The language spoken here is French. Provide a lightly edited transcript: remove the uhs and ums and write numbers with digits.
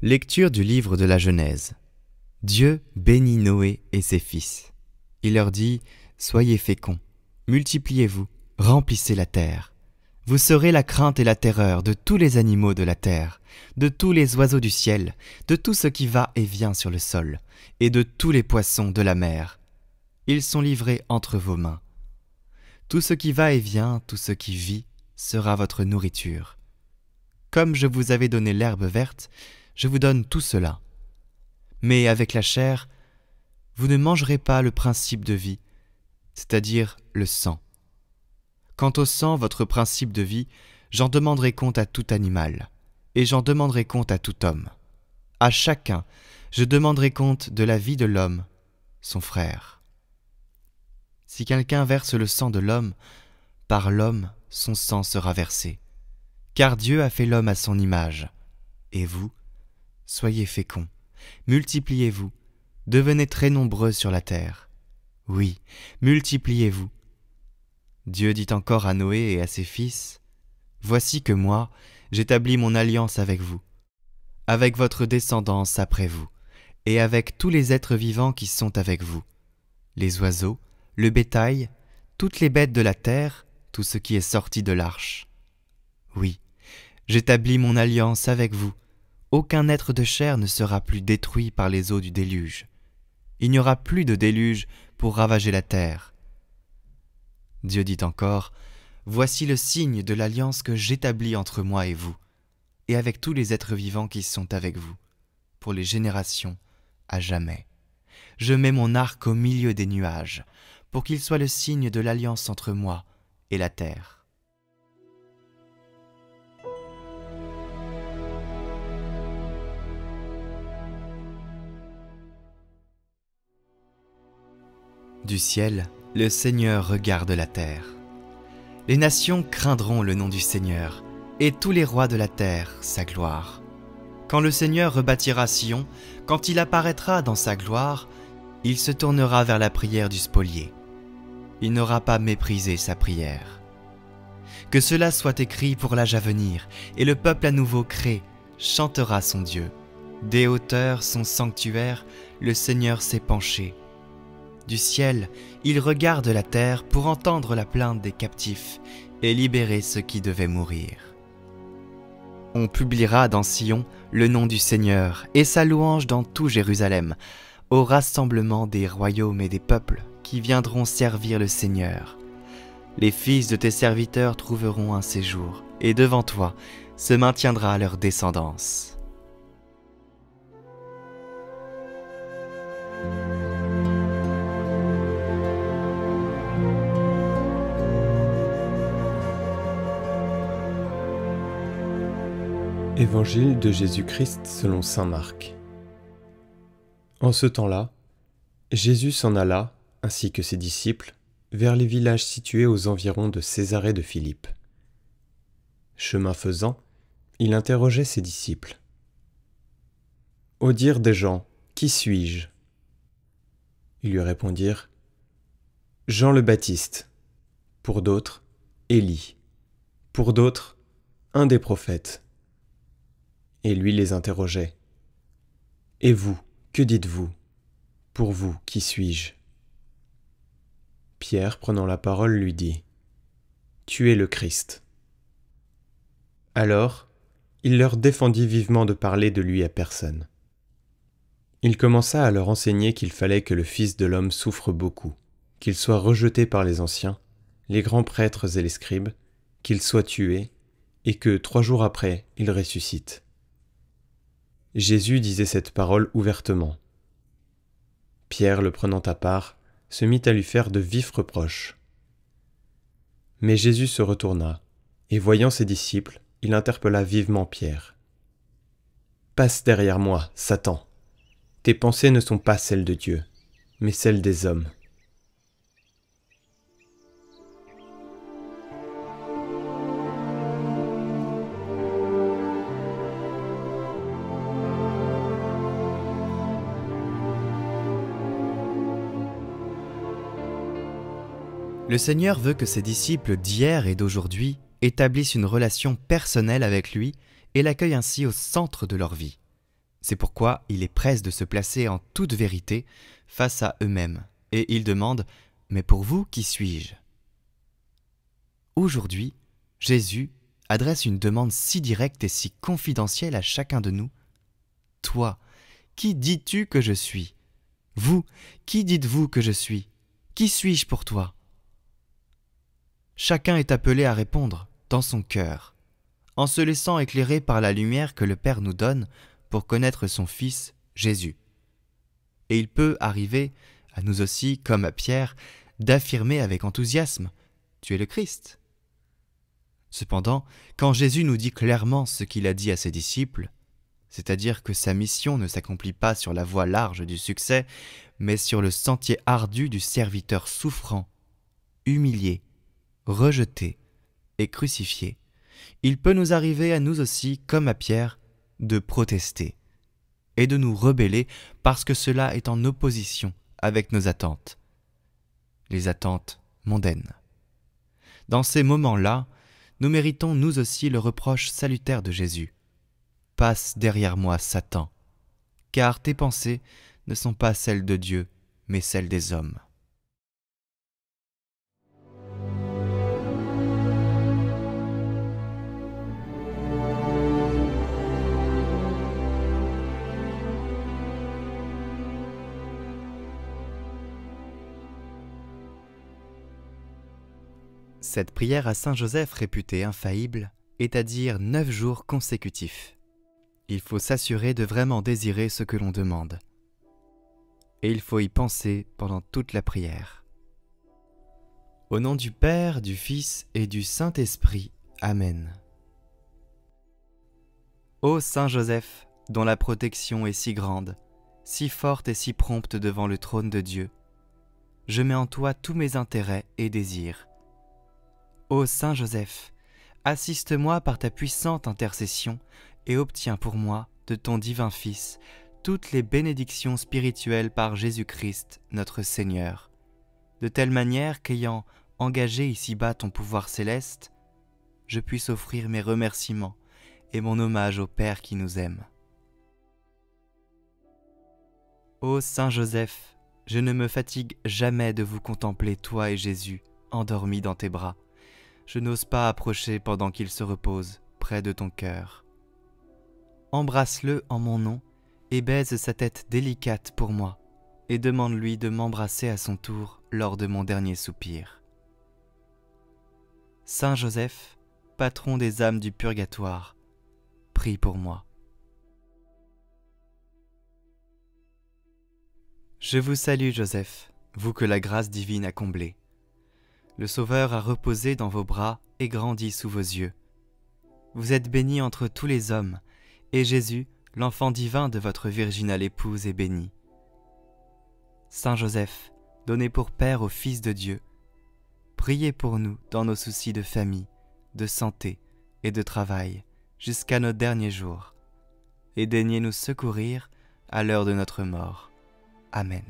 Lecture du livre de la Genèse. Dieu bénit Noé et ses fils. Il leur dit « Soyez féconds, multipliez-vous, remplissez la terre. Vous serez la crainte et la terreur de tous les animaux de la terre, de tous les oiseaux du ciel, de tout ce qui va et vient sur le sol, et de tous les poissons de la mer. Ils sont livrés entre vos mains. Tout ce qui va et vient, tout ce qui vit, sera votre nourriture. Comme je vous avais donné l'herbe verte, je vous donne tout cela. Mais avec la chair, vous ne mangerez pas le principe de vie, c'est-à-dire le sang. Quant au sang, votre principe de vie, j'en demanderai compte à tout animal, et j'en demanderai compte à tout homme. À chacun, je demanderai compte de la vie de l'homme, son frère. Si quelqu'un verse le sang de l'homme, par l'homme, son sang sera versé. Car Dieu a fait l'homme à son image. Et vous, soyez féconds, multipliez-vous, devenez très nombreux sur la terre. Oui, multipliez-vous. Dieu dit encore à Noé et à ses fils, « Voici que moi, j'établis mon alliance avec vous, avec votre descendance après vous, et avec tous les êtres vivants qui sont avec vous, les oiseaux, le bétail, toutes les bêtes de la terre, tout ce qui est sorti de l'arche. Oui, j'établis mon alliance avec vous. Aucun être de chair ne sera plus détruit par les eaux du déluge. Il n'y aura plus de déluge pour ravager la terre. » Dieu dit encore, « Voici le signe de l'alliance que j'établis entre moi et vous, et avec tous les êtres vivants qui sont avec vous, pour les générations à jamais. Je mets mon arc au milieu des nuages, pour qu'il soit le signe de l'alliance entre moi et la terre. » Du ciel, le Seigneur regarde la terre. Les nations craindront le nom du Seigneur, et tous les rois de la terre sa gloire. Quand le Seigneur rebâtira Sion, quand il apparaîtra dans sa gloire, il se tournera vers la prière du spolié. Il n'aura pas méprisé sa prière. Que cela soit écrit pour l'âge à venir, et le peuple à nouveau créé chantera son Dieu. Des hauteurs, son sanctuaire, le Seigneur s'est penché. Du ciel, il regarde la terre pour entendre la plainte des captifs et libérer ceux qui devaient mourir. On publiera dans Sion le nom du Seigneur et sa louange dans tout Jérusalem, au rassemblement des royaumes et des peuples qui viendront servir le Seigneur. Les fils de tes serviteurs trouveront un séjour, et devant toi se maintiendra leur descendance. Évangile de Jésus-Christ selon saint Marc. En ce temps-là, Jésus s'en alla, ainsi que ses disciples, vers les villages situés aux environs de Césarée de Philippe. Chemin faisant, il interrogeait ses disciples. « Au dire des gens, qui suis-je » Ils lui répondirent « Jean le Baptiste », pour d'autres « Élie », pour d'autres « un des prophètes ». Et lui les interrogeait. « Et vous, que dites-vous ? Pour vous, qui suis-je » Pierre, prenant la parole, lui dit « Tu es le Christ. » Alors, il leur défendit vivement de parler de lui à personne. Il commença à leur enseigner qu'il fallait que le Fils de l'homme souffre beaucoup, qu'il soit rejeté par les anciens, les grands prêtres et les scribes, qu'il soit tué, et que 3 jours après, il ressuscite. Jésus disait cette parole ouvertement. Pierre, le prenant à part, se mit à lui faire de vifs reproches. Mais Jésus se retourna, et voyant ses disciples, il interpella vivement Pierre. « Passe derrière moi, Satan. Tes pensées ne sont pas celles de Dieu, mais celles des hommes. » Le Seigneur veut que ses disciples d'hier et d'aujourd'hui établissent une relation personnelle avec lui et l'accueillent ainsi au centre de leur vie. C'est pourquoi il est presse de se placer en toute vérité face à eux-mêmes, et il demande « Mais pour vous, qui suis-je » Aujourd'hui, Jésus adresse une demande si directe et si confidentielle à chacun de nous. « Toi, qui dis-tu que je suis ? Vous, qui dites-vous que je suis ? Qui suis-je pour toi ?» Chacun est appelé à répondre dans son cœur, en se laissant éclairer par la lumière que le Père nous donne pour connaître son Fils, Jésus. Et il peut arriver à nous aussi, comme à Pierre, d'affirmer avec enthousiasme « Tu es le Christ ». Cependant, quand Jésus nous dit clairement ce qu'il a dit à ses disciples, c'est-à-dire que sa mission ne s'accomplit pas sur la voie large du succès, mais sur le sentier ardu du serviteur souffrant, humilié, rejeté et crucifié, il peut nous arriver à nous aussi, comme à Pierre, de protester et de nous rebeller parce que cela est en opposition avec nos attentes, les attentes mondaines. Dans ces moments-là, nous méritons nous aussi le reproche salutaire de Jésus. « Passe derrière moi, Satan, car tes pensées ne sont pas celles de Dieu, mais celles des hommes. » Cette prière à Saint Joseph réputée infaillible est à dire 9 jours consécutifs. Il faut s'assurer de vraiment désirer ce que l'on demande. Et il faut y penser pendant toute la prière. Au nom du Père, du Fils et du Saint-Esprit. Amen. Ô Saint Joseph, dont la protection est si grande, si forte et si prompte devant le trône de Dieu, je mets en toi tous mes intérêts et désirs. Ô Saint Joseph, assiste-moi par ta puissante intercession et obtiens pour moi, de ton divin Fils, toutes les bénédictions spirituelles par Jésus-Christ, notre Seigneur, de telle manière qu'ayant engagé ici-bas ton pouvoir céleste, je puisse offrir mes remerciements et mon hommage au Père qui nous aime. Ô Saint Joseph, je ne me fatigue jamais de vous contempler, toi et Jésus, endormis dans tes bras. Je n'ose pas approcher pendant qu'il se repose près de ton cœur. Embrasse-le en mon nom et baise sa tête délicate pour moi et demande-lui de m'embrasser à son tour lors de mon dernier soupir. Saint Joseph, patron des âmes du purgatoire, prie pour moi. Je vous salue Joseph, vous que la grâce divine a comblé. Le Sauveur a reposé dans vos bras et grandi sous vos yeux. Vous êtes béni entre tous les hommes, et Jésus, l'enfant divin de votre virginale épouse, est béni. Saint Joseph, donné pour Père au Fils de Dieu, priez pour nous dans nos soucis de famille, de santé et de travail, jusqu'à nos derniers jours, et daignez nous secourir à l'heure de notre mort. Amen.